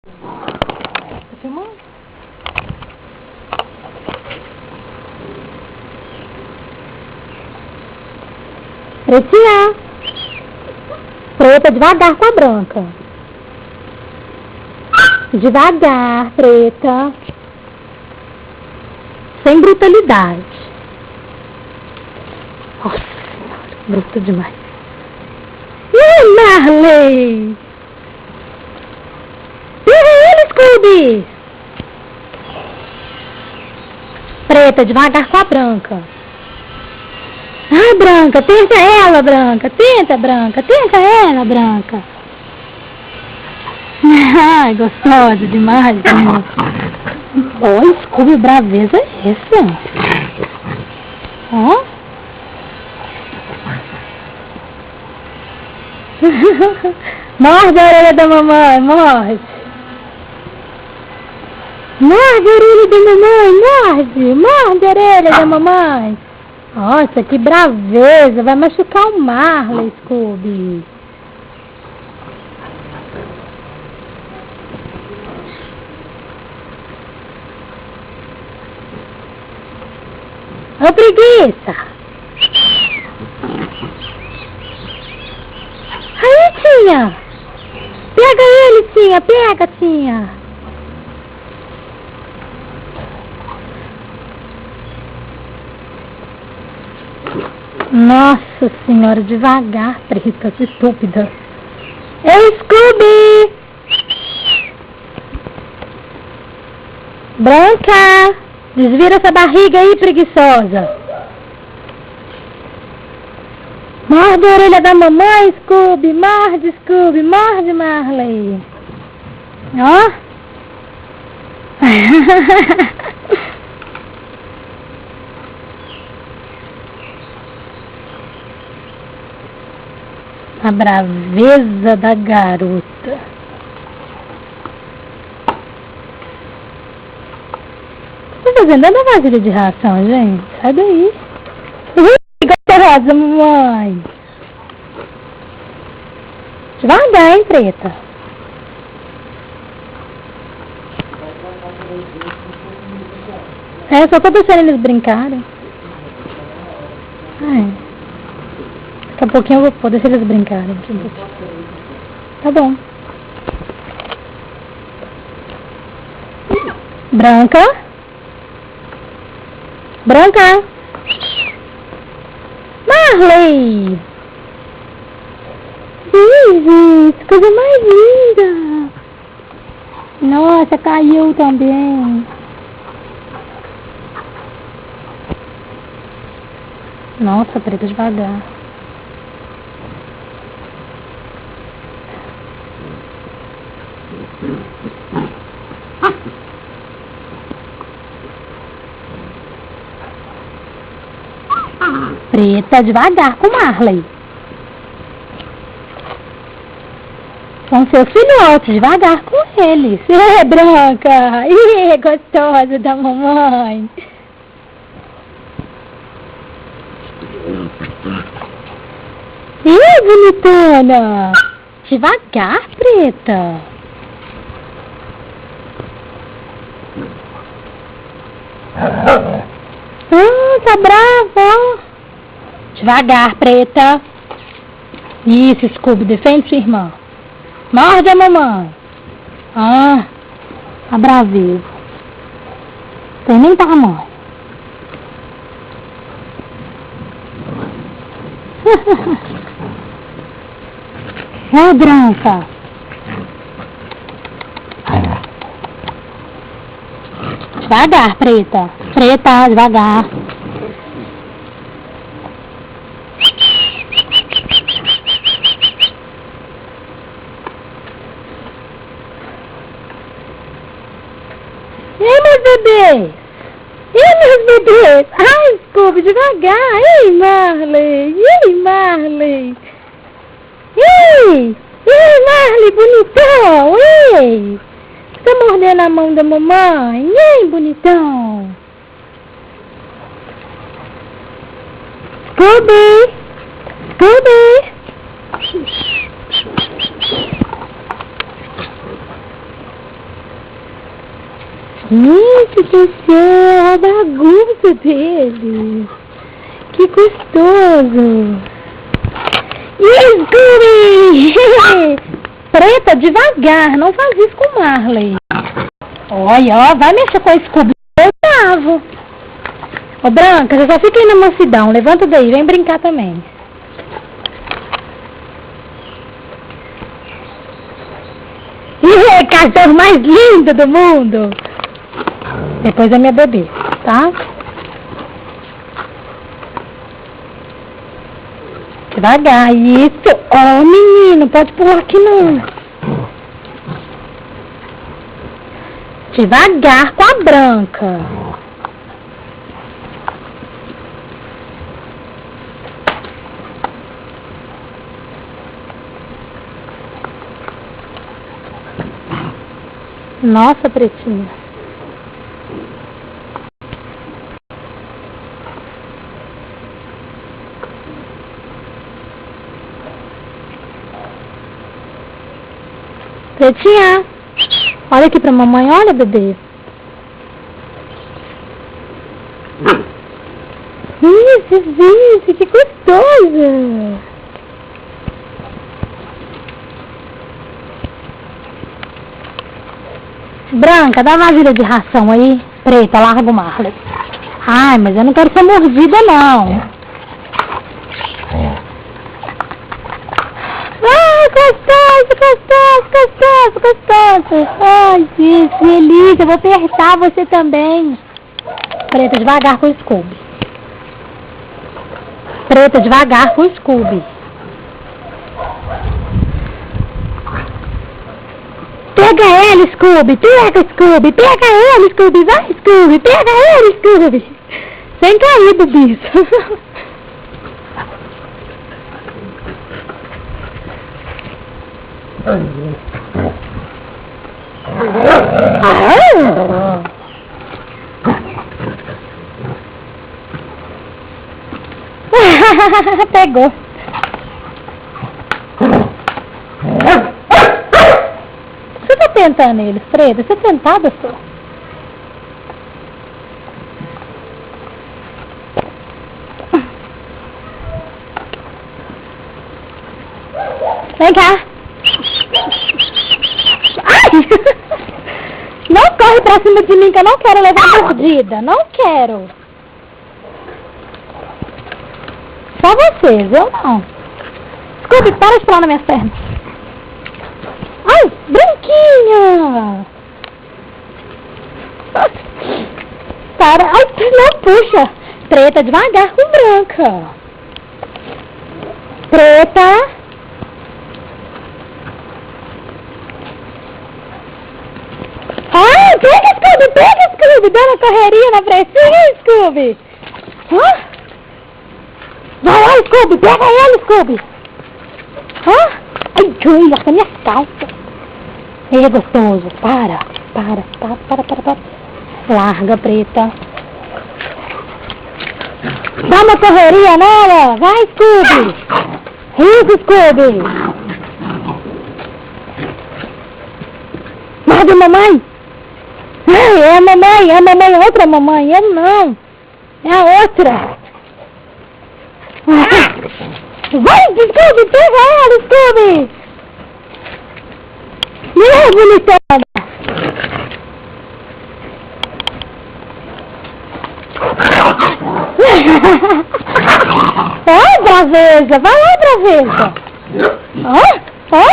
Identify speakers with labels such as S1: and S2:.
S1: Tá filmando? Pretinha. Preta, devagar com a branca. Devagar, preta. Sem brutalidade. Nossa senhora, bruto demais. Marley! Ele, Scooby! Preta, devagar com a branca. Ai, branca, tenta ela, branca. Tenta, branca. Tenta ela, branca. Ai, gostosa demais, né? Olha, Scooby, braveza é essa? Ó. Morde a orelha da mamãe, morde. Morde a orelha da mamãe, morde. Morde a orelha da mamãe. Nossa, que braveza. Vai machucar o Marley, Scooby. Ô, preguiça. Aí, Tinha. Pega ele, Tinha. Pega, Tinha. Nossa senhora, devagar, preta, estúpida. Ei, Scooby! Branca! Desvira essa barriga aí, preguiçosa. Morde a orelha da mamãe, Scooby. Morde, Scooby. Morde, Marley. Ó. A braveza da garota. O que tá fazendo? Dá vasilha de ração, gente. Sai daí. Gostosa, mamãe. Devagar, hein, preta. É, só tô deixando eles brincarem. É. Daqui a pouquinho eu vou deixar eles brincarem. Tá bom. Branca. Branca. Marley. Gente, coisa mais linda. Nossa, caiu também. Nossa, preta, devagar. Preta, devagar com Marley. São seus filhotes, devagar com eles. Ê, branca! Ê, gostosa da mamãe! Ê, bonitona! Devagar, preta! Tá brava! Devagar, preta! Isso, Scooby, defende sua irmã! Morde a mamãe! Ah, tá braveiro! Tem nem tamanho! É, branca! Devagar, preta! Preta, devagar! Ei, meus bebês! Ei, meus bebês! Ai, Scooby, devagar! Ei, Marley! Ei, Marley! Ei! Ei, Marley, bonitão! Ei! Tá mordendo a mão da mamãe? Ei, bonitão! Scooby! Scooby! Gente do céu, a bagunça dele. Que gostoso. Scooby! Preta, devagar, não faz isso com o Marley. Olha, ó, vai mexer com o Scooby. Eu tava. Ô, Branca, você só fica aí na mansidão. Levanta daí, vem brincar também. Cachorro mais lindo do mundo. Depois é minha bebê, tá? Devagar, isso. Ó, menino, pode pular aqui não. Devagar com a Branca. Nossa, Pretinha. Pretinha, olha aqui pra mamãe, olha, bebê. Isso, que gostoso. Branca, dá uma vasilha de ração aí. Preta, larga o Marley. Ai, mas eu não quero ser mordida, não. Ai, gostoso. Ai, gente, delícia. Eu vou apertar você também. Preta, devagar com o Scooby. Preta, devagar com o Scooby. Pega ele, Scooby. Pega, Scooby. Pega ele, Scooby. Vai, Scooby. Pega ele, Scooby. Sem cair do bicho. Pegou. Você tá tentando eles, Freda? Você tentada, só? Vem cá. Ai! Não corre pra cima de mim que eu não quero levar mordida. Não quero. Só vocês, eu não. Scooby, para de pular nas minhas pernas. Ai, Branquinha! Para. Ai, não puxa. Preta, devagar com Branca. Preta. Ai, pega, Scooby. Dá uma correria na precinha, Scooby. Hã? Vai lá, Scooby, pega ele, Scooby. Hã? Ai, Julia, essa minha calça. É gostoso, para. Larga, Preta. Dá uma correria nela. Vai, Scooby. Isso, Scooby. Larga, mamãe. Ai, é a mamãe, outra mamãe. Eu não. É a outra. Vai, Scooby, pega ela, Scooby! Não, bonitona! Vai, Braveza! Vai lá, Braveza! Ó!